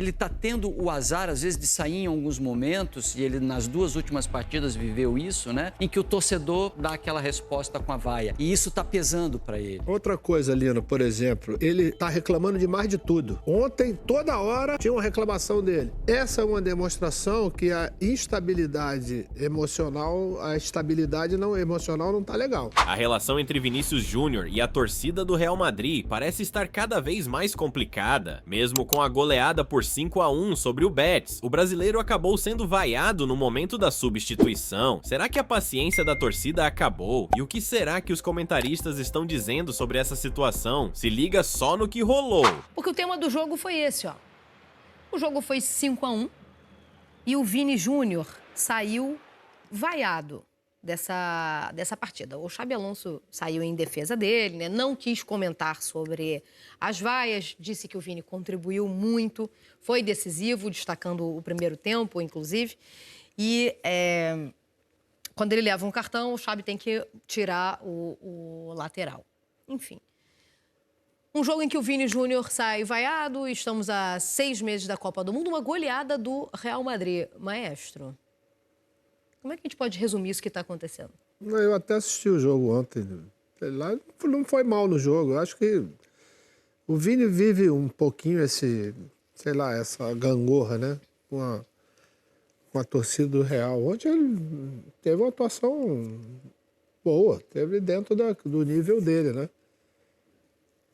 ele tá tendo o azar, às vezes, de sair em alguns momentos, e ele nas 2 últimas partidas viveu isso, né? Em que o torcedor dá aquela resposta com a vaia. E isso tá pesando para ele. Outra coisa, Lino, por exemplo, ele tá reclamando de mais de tudo. Ontem, toda hora, tinha uma reclamação dele. Essa é uma demonstração que a instabilidade emocional, a estabilidade emocional não tá legal. A relação entre Vinícius Júnior e a torcida do Real Madrid parece estar cada vez mais complicada. Mesmo com a goleada por 5-1 sobre o Betis, o brasileiro acabou sendo vaiado no momento da substituição. Será que a paciência da torcida acabou? E o que será que os comentaristas estão dizendo sobre essa situação? Se liga só no que rolou. Porque o tema do jogo foi esse, ó. O jogo foi 5-1 e o Vini Júnior saiu vaiado dessa partida. O Xabi Alonso saiu em defesa dele, né? Não quis comentar sobre as vaias, disse que o Vini contribuiu muito, foi decisivo, destacando o primeiro tempo, inclusive. E quando ele leva um cartão, o Xabi tem que tirar o lateral. Enfim. Um jogo em que o Vini Júnior sai vaiado, estamos a 6 meses da Copa do Mundo, uma goleada do Real Madrid. Maestro, como é que a gente pode resumir isso que está acontecendo? Eu até assisti o jogo ontem. Sei lá, não foi mal no jogo. Eu acho que o Vini vive um pouquinho essa gangorra, né? Com a torcida do Real. Ontem ele teve uma atuação boa, teve dentro do nível dele, né?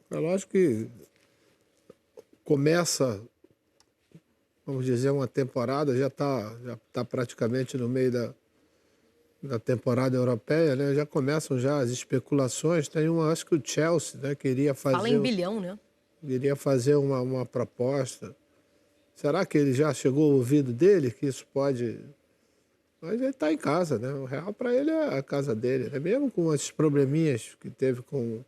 É lógico que começa, vamos dizer, uma temporada, já tá praticamente no meio da temporada europeia, né? Já começam já as especulações. Tem acho que o Chelsea, né, queria fazer... Fala em bilhão, né? Queria fazer uma proposta. Será que ele já chegou ao ouvido dele que isso pode... Mas ele está em casa, né? O Real para ele é a casa dele, né? Mesmo com esses probleminhas que teve com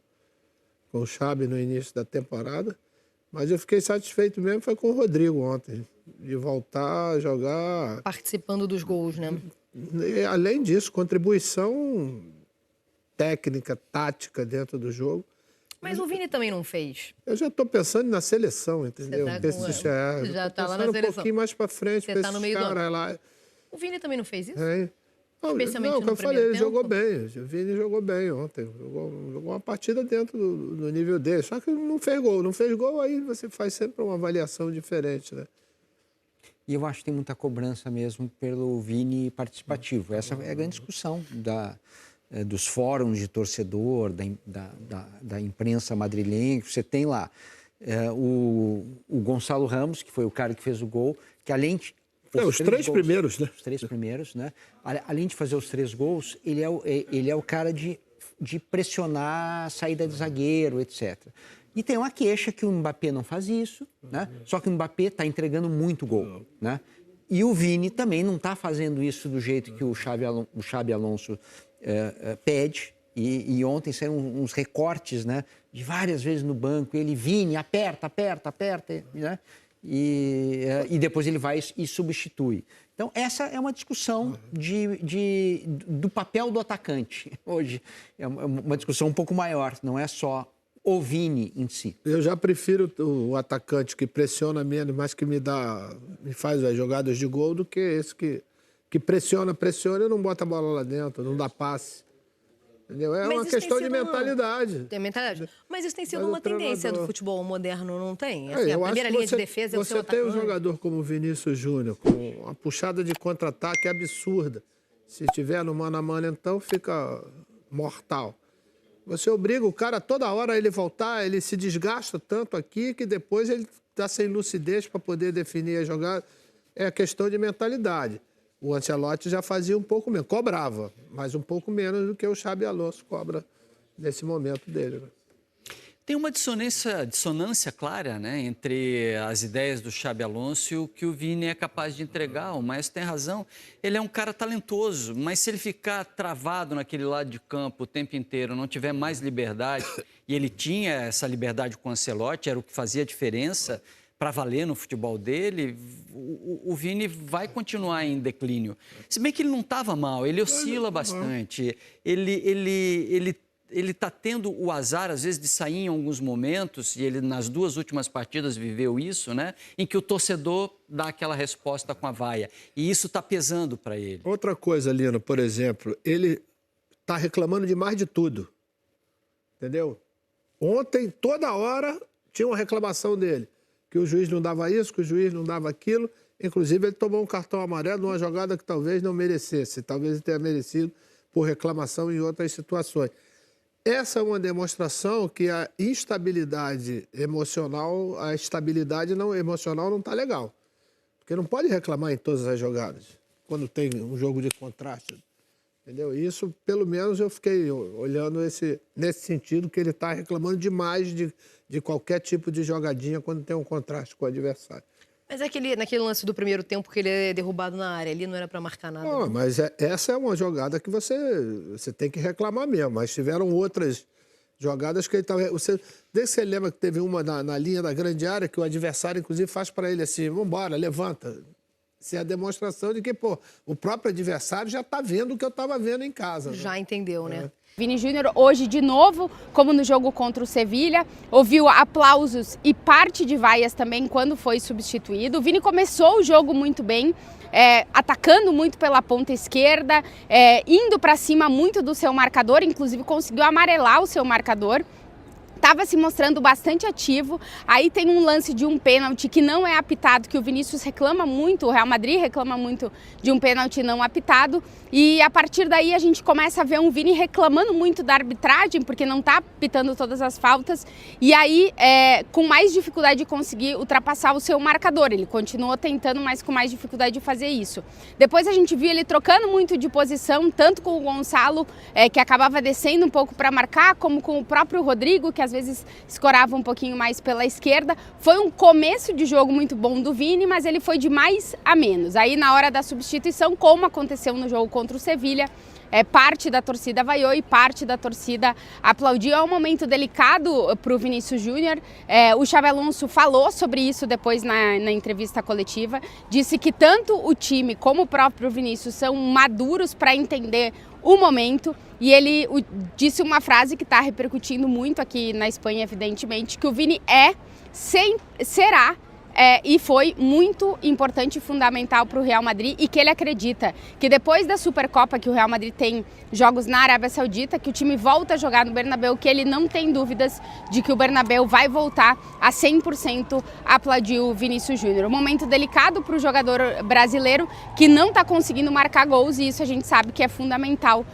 o Xabi no início da temporada. Mas eu fiquei satisfeito mesmo foi com o Rodrigo ontem, de voltar a jogar... Participando dos gols, né? E, além disso, contribuição técnica, tática dentro do jogo. Mas o Vini também não fez. Eu já estou pensando na seleção, entendeu? Você já está lá na seleção. Um pouquinho mais para frente, você está no meio do ano. Lá. O Vini também não fez isso? Especialmente no que eu falei, ele tempo? jogou bem. O Vini jogou bem ontem. Jogou uma partida dentro do nível dele. Só que não fez gol. Não fez gol, aí você faz sempre uma avaliação diferente, né? E eu acho que tem muita cobrança mesmo pelo Vini participativo. Essa é a grande discussão dos fóruns de torcedor, da imprensa madrilenha. Você tem lá o Gonçalo Ramos, que foi o cara que fez o gol, que além de... Os 3 primeiros, né? Os 3 primeiros, né? Além de fazer os 3 gols, ele é o cara de pressionar a saída de zagueiro, etc. E tem uma queixa que o Mbappé não faz isso, né? Só que o Mbappé está entregando muito gol, né? E o Vini também não está fazendo isso do jeito que o Xabi Alonso pede. E ontem saíram uns recortes, né? De várias vezes no banco. Ele, Vini, aperta, né? E depois ele vai e substitui. Então, essa é uma discussão do papel do atacante hoje. É uma discussão um pouco maior, não é só o Vini em si. Eu já prefiro o atacante que pressiona menos, mas que me faz as jogadas de gol, do que esse que pressiona e não bota a bola lá dentro, não dá passe. Entendeu? É uma questão de mentalidade. Tem mentalidade. Mas isso tem sido uma tendência do futebol moderno, não tem? Assim, a primeira linha de defesa é o seu atacante. Você tem um jogador como o Vinícius Júnior, com uma puxada de contra-ataque absurda. Se tiver no mano a mano, então fica mortal. Você obriga o cara toda hora a ele voltar, ele se desgasta tanto aqui que depois ele está sem lucidez para poder definir a jogada. É questão de mentalidade. O Ancelotti já fazia um pouco menos, cobrava, mas um pouco menos do que o Xabi Alonso cobra nesse momento dele, né? Tem uma dissonância clara, né, entre as ideias do Xabi Alonso e o que o Vini é capaz de entregar. O Maestro tem razão. Ele é um cara talentoso, mas se ele ficar travado naquele lado de campo o tempo inteiro, não tiver mais liberdade, e ele tinha essa liberdade com o Ancelotti, era o que fazia a diferença para valer no futebol dele, o Vini vai continuar em declínio. Se bem que ele não estava mal, ele oscila bastante. Ele ele tá tendo o azar, às vezes, de sair em alguns momentos, e ele nas 2 últimas partidas viveu isso, né? Em que o torcedor dá aquela resposta com a vaia. E isso está pesando para ele. Outra coisa, Lino, por exemplo, ele está reclamando de mais de tudo. Entendeu? Ontem, toda hora, tinha uma reclamação dele. Que o juiz não dava isso, que o juiz não dava aquilo. Inclusive, ele tomou um cartão amarelo numa jogada que talvez não merecesse. Talvez ele tenha merecido por reclamação em outras situações. Essa é uma demonstração que a instabilidade emocional, a estabilidade emocional não está legal. Porque não pode reclamar em todas as jogadas, quando tem um jogo de contraste. Entendeu? Isso, pelo menos, eu fiquei olhando nesse sentido, que ele está reclamando demais de qualquer tipo de jogadinha quando tem um contraste com o adversário. Mas naquele lance do primeiro tempo que ele é derrubado na área, ali não era para marcar nada. Não, mas essa é uma jogada que você tem que reclamar mesmo. Mas tiveram outras jogadas que ele estava... Desde que você lembra que teve uma na linha da grande área, que o adversário, inclusive, faz para ele assim, vambora, levanta. Isso é a demonstração de que, o próprio adversário já está vendo o que eu estava vendo em casa. Já né? entendeu, né? Vini Júnior hoje de novo, como no jogo contra o Sevilha, ouviu aplausos e parte de vaias também quando foi substituído. O Vini começou o jogo muito bem, atacando muito pela ponta esquerda, indo para cima muito do seu marcador, inclusive conseguiu amarelar o seu marcador. Estava se mostrando bastante ativo. Aí tem um lance de um pênalti que não é apitado, que o Vinícius reclama muito, o Real Madrid reclama muito de um pênalti não apitado. E a partir daí a gente começa a ver um Vini reclamando muito da arbitragem, porque não está apitando todas as faltas. E aí, com mais dificuldade de conseguir ultrapassar o seu marcador. Ele continuou tentando, mas com mais dificuldade de fazer isso. Depois a gente viu ele trocando muito de posição, tanto com o Gonçalo, que acabava descendo um pouco para marcar, como com o próprio Rodrigo, que às vezes escorava um pouquinho mais pela esquerda. Foi um começo de jogo muito bom do Vini, mas ele foi de mais a menos. Aí na hora da substituição, como aconteceu no jogo contra o Sevilha, parte da torcida vaiou e parte da torcida aplaudiu. É um momento delicado para o Vinícius Júnior. O Xabi Alonso falou sobre isso depois na entrevista coletiva. Disse que tanto o time como o próprio Vinícius são maduros para entender o momento. E ele disse uma frase que está repercutindo muito aqui na Espanha, evidentemente, que o Vini será e foi muito importante e fundamental para o Real Madrid, e que ele acredita que depois da Supercopa, que o Real Madrid tem jogos na Arábia Saudita, que o time volta a jogar no Bernabéu, que ele não tem dúvidas de que o Bernabéu vai voltar a 100% a aplaudir o Vinícius Júnior. Um momento delicado para o jogador brasileiro, que não está conseguindo marcar gols, e isso a gente sabe que é fundamental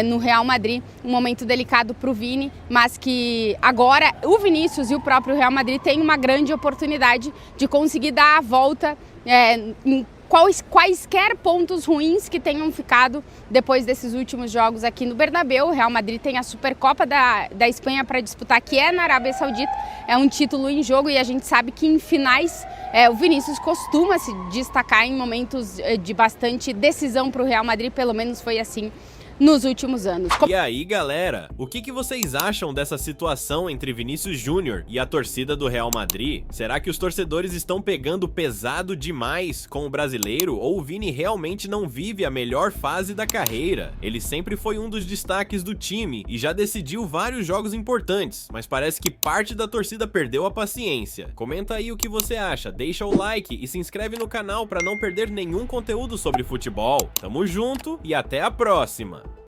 no Real Madrid. Um momento delicado para o Vini, mas que agora o Vinícius e o próprio Real Madrid têm uma grande oportunidade de conseguir dar a volta em quaisquer pontos ruins que tenham ficado depois desses últimos jogos aqui no Bernabéu. O Real Madrid tem a Supercopa da Espanha para disputar, que é na Arábia Saudita. É um título em jogo, e a gente sabe que em finais o Vinícius costuma se destacar em momentos de bastante decisão para o Real Madrid, pelo menos foi assim nos últimos anos. E aí, galera, o que vocês acham dessa situação entre Vinícius Júnior e a torcida do Real Madrid? Será que os torcedores estão pegando pesado demais com o brasileiro, ou o Vini realmente não vive a melhor fase da carreira? Ele sempre foi um dos destaques do time e já decidiu vários jogos importantes, mas parece que parte da torcida perdeu a paciência. Comenta aí o que você acha, deixa o like e se inscreve no canal para não perder nenhum conteúdo sobre futebol. Tamo junto e até a próxima!